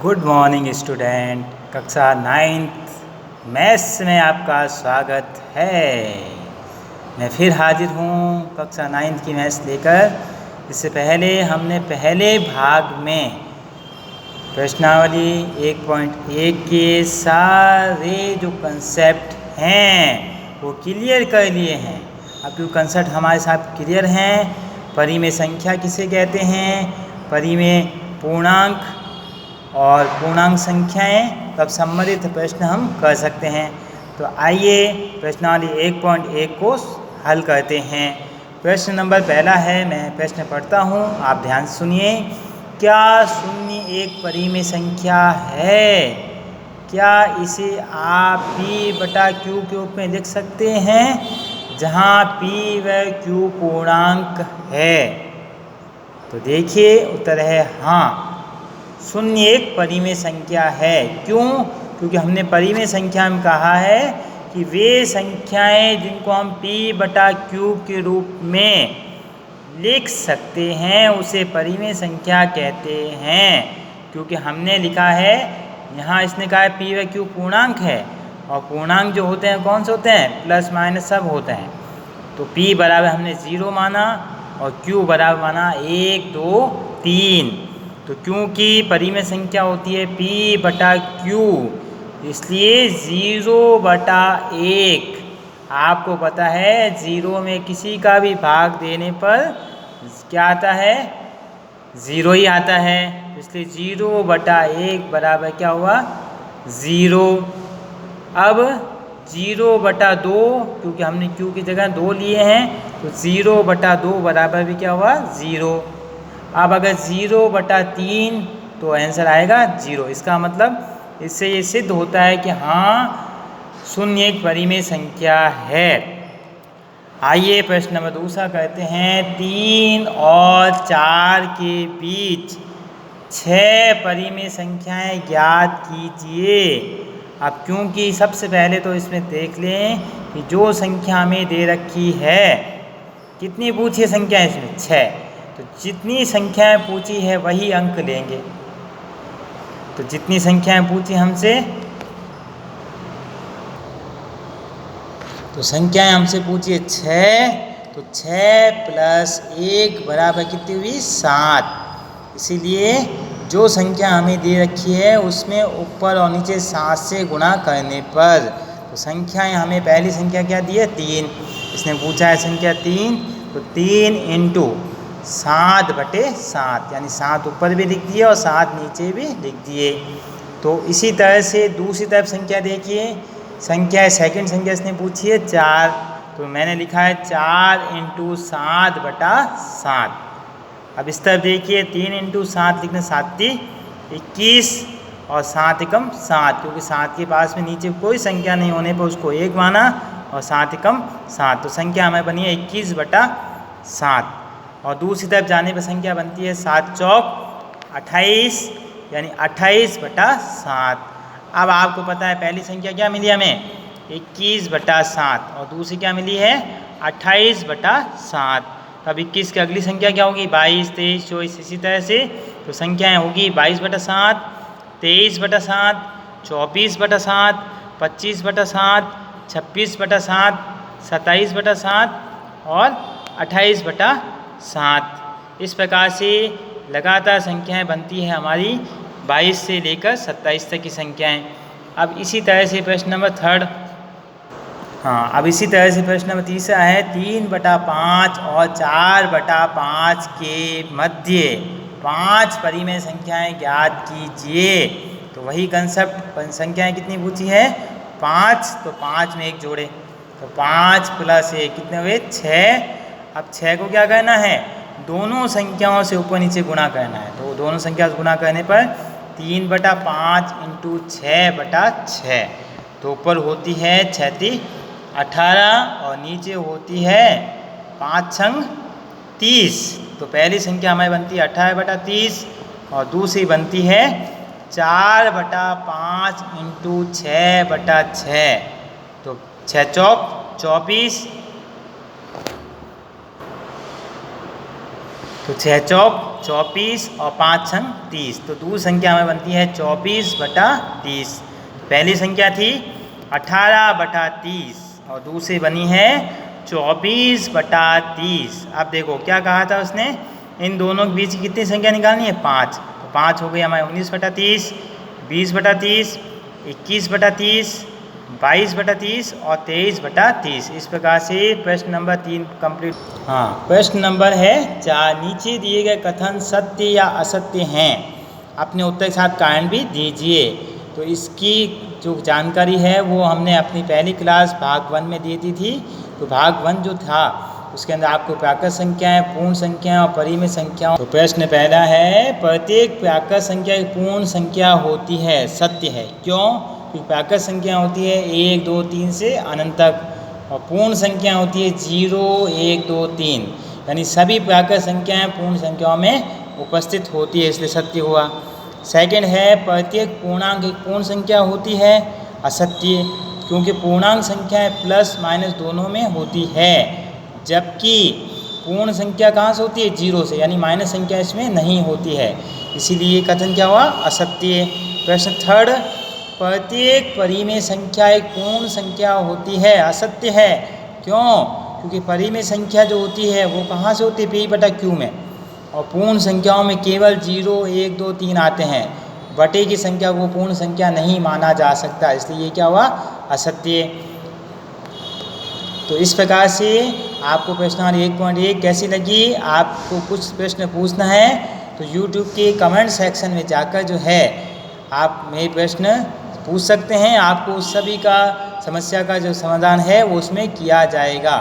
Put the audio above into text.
Good morning student. कक्षा 9th maths में आपका स्वागत है। मैं फिर हाजिर हूँ कक्षा 9th की मैथ्स लेकर। इससे पहले हमने पहले भाग में प्रश्नावली 1.1 के सारे जो कंसेप्ट हैं वो क्लियर कर लिए हैं। अब जो कंसेप्ट हमारे साथ क्लियर हैं, परिमेय संख्या किसे कहते हैं, परिमेय पूर्णांक और पूर्णांक संख्याएं, तब संबंधित प्रश्न हम कर सकते हैं। तो आइए प्रश्नावली 1.1 को हल करते हैं। प्रश्न नंबर पहला है, मैं प्रश्न पढ़ता हूँ, आप ध्यान से सुनिए। क्या शून्य एक परिमेय संख्या है? क्या इसे आप p/q के रूप में लिख सकते हैं, जहाँ p व q पूर्णांक है? तो देखिए उत्तर है हाँ, शून्य एक परिमेय संख्या है। क्यों? क्योंकि हमने परिमेय संख्या में कहा है कि वे संख्याएं जिनको हम p/q के रूप में लिख सकते हैं उसे परिमेय संख्या कहते हैं। क्योंकि हमने लिखा है, यहाँ इसने कहा है p व q पूर्णांक है, और पूर्णांक जो होते हैं कौन से होते हैं, प्लस माइनस सब होते हैं। तो p बराबर हमने 0 माना और q बराबर माना 1, 2, 3। तो क्योंकि परिमेय संख्या होती है p/q, इसलिए 0/1। आपको पता है 0 में किसी का भी भाग देने पर क्या आता है, 0 ही आता है। इसलिए 0/1 बराबर क्या हुआ, 0। अब 0/2, क्योंकि हमने q की जगह 2 लिए हैं, तो 0/2 बराबर भी क्या हुआ, 0। अब अगर 0/3 तो आंसर आएगा 0। इसका मतलब इससे ये सिद्ध होता है कि हाँ, शून्य एक परिमेय संख्या है। आइए प्रश्न नंबर दूसरा करते हैं। 3 और 4 के बीच 6 परिमेय संख्याएं ज्ञात कीजिए। अब क्योंकि सबसे पहले तो इसमें देख लें कि जो संख्या हमें दे रखी है, कितनी पूछी संख्या है इसमें, 6। तो जितनी संख्याएं पूछी है वही अंक लेंगे। तो जितनी संख्याएं पूछी हमसे, तो संख्याएं हमसे पूछी है 6, तो 6 + 1 बराबर कितनी हुई, 7। इसीलिए जो संख्या हमें दे रखी है उसमें ऊपर और नीचे 7 से गुणा करने पर, तो संख्याएं हमें पहली संख्या क्या दी है, 3। इसने पूछा है संख्या 3, तो 3 × 7/7, यानी 7 ऊपर भी लिख दिए और 7 नीचे भी लिख दिए। तो इसी तरह से दूसरी तरफ संख्या देखिए, संख्या सेकंड संख्या इसने पूछी है 4, तो मैंने लिखा है 4 × 7/7। अब इस तरफ देखिए, 3 × 7 लिखना, 7 × 21 और 7 × 7, क्योंकि 7 के पास में नीचे कोई संख्या नहीं होने पर उसको 1 माना, और 7 × 7, तो संख्या हमें बनी है 21/7। और दूसरी तरफ जाने पर संख्या बनती है 7 × 4 = 28, यानी 28/7। अब आपको पता है पहली संख्या क्या मिली हमें, 21/7, और दूसरी क्या मिली है, 28/7। अब 21 की अगली संख्या क्या होगी, 22, 23, 24, इसी तरह से। तो संख्याएं होगी 22/7, 23/7, 24/7, 25/7, 26/7, 27/7 और 28/7। इस प्रकार से लगातार संख्याएं बनती है हमारी 22 से लेकर 27 तक की संख्याएं। अब इसी तरह से प्रश्न नंबर थर्ड, अब इसी तरह से प्रश्न नंबर तीसरा है। 3/5 और 4/5 के मध्य 5 परिमेय संख्याएं ज्ञात कीजिए। तो वही कंसेप्ट, संख्याएं कितनी पूछी है, 5, तो 5 में 1 जोड़े, तो 5 + 1 कितने हुए, 6। अब 6 को क्या करना है, दोनों संख्याओं से ऊपर नीचे गुणा करना है। तो दोनों संख्या से गुणा करने पर 3/5 × 6/6, तो ऊपर होती है 6 × 18 और नीचे होती है 5 × 30। तो पहली संख्या हमें बनती है 18/30 और दूसरी बनती है 4/5 × 6/6, तो 6 × 4 = 24। तो तो 6 चौक 24 और 5 छंग 30, तो दूसरी संख्या हमें बनती है 24/30। पहली संख्या थी 18/30 और दूसरी बनी है 24/30। अब देखो क्या कहा था उसने, इन दोनों के बीच कितनी संख्या निकालनी है, 5। तो 5 हो गई हमारे 19/30, 20/30, 21/30, 22/30 और 23/30। इस प्रकार से प्रश्न नंबर 3 कंप्लीट। हाँ, प्रश्न नंबर है 4, नीचे दिए गए कथन सत्य या असत्य हैं, अपने उत्तर के साथ कारण भी दीजिए। तो इसकी जो जानकारी है वो हमने अपनी पहली क्लास भाग 1 में दी थी। तो भाग 1 जो था उसके अंदर आपको प्राकृत संख्याएं, पूर्ण संख्याएं और परिमेय संख्याओं। तो प्रश्न पहला है, प्रत्येक प्राकृत संख्या एक पूर्ण संख्या होती है, सत्य है। क्यों? क्योंकि प्राकृत संख्या होती है 1, 2, 3 से अनंत तक, और पूर्ण संख्या होती है 0, 1, 2, 3, यानी सभी प्राकृत संख्याएं पूर्ण संख्याओं में उपस्थित होती है, इसलिए सत्य हुआ। सेकंड है, प्रत्येक पूर्णांक एक पूर्ण संख्या होती है, असत्य, क्योंकि पूर्णांक संख्याएं प्लस माइनस दोनों में होती है, जबकि पूर्ण संख्या कहाँ से होती है, 0 से, यानी माइनस संख्या इसमें नहीं होती है, इसीलिए कथन क्या हुआ, असत्य। प्रश्न थर्ड, प्रत्येक परिमेय संख्या एक पूर्ण संख्या होती है, असत्य है। क्यों? क्योंकि परिमेय संख्या जो होती है वो कहाँ से होती है, P/Q में, और पूर्ण संख्याओं में केवल 0, 1, 2, 3 आते हैं, बटे की संख्या को पूर्ण संख्या नहीं माना जा सकता, इसलिए ये क्या हुआ, असत्य। तो इस प्रकार से आपको प्रश्न 1.1 कैसी लगी, आपको कुछ प्रश्न पूछना है तो YouTube के कमेंट सेक्शन में जाकर जो है आप मेरे प्रश्न पूछ सकते हैं, आपको उस सभी का समस्या का जो समाधान है वो उसमें किया जाएगा।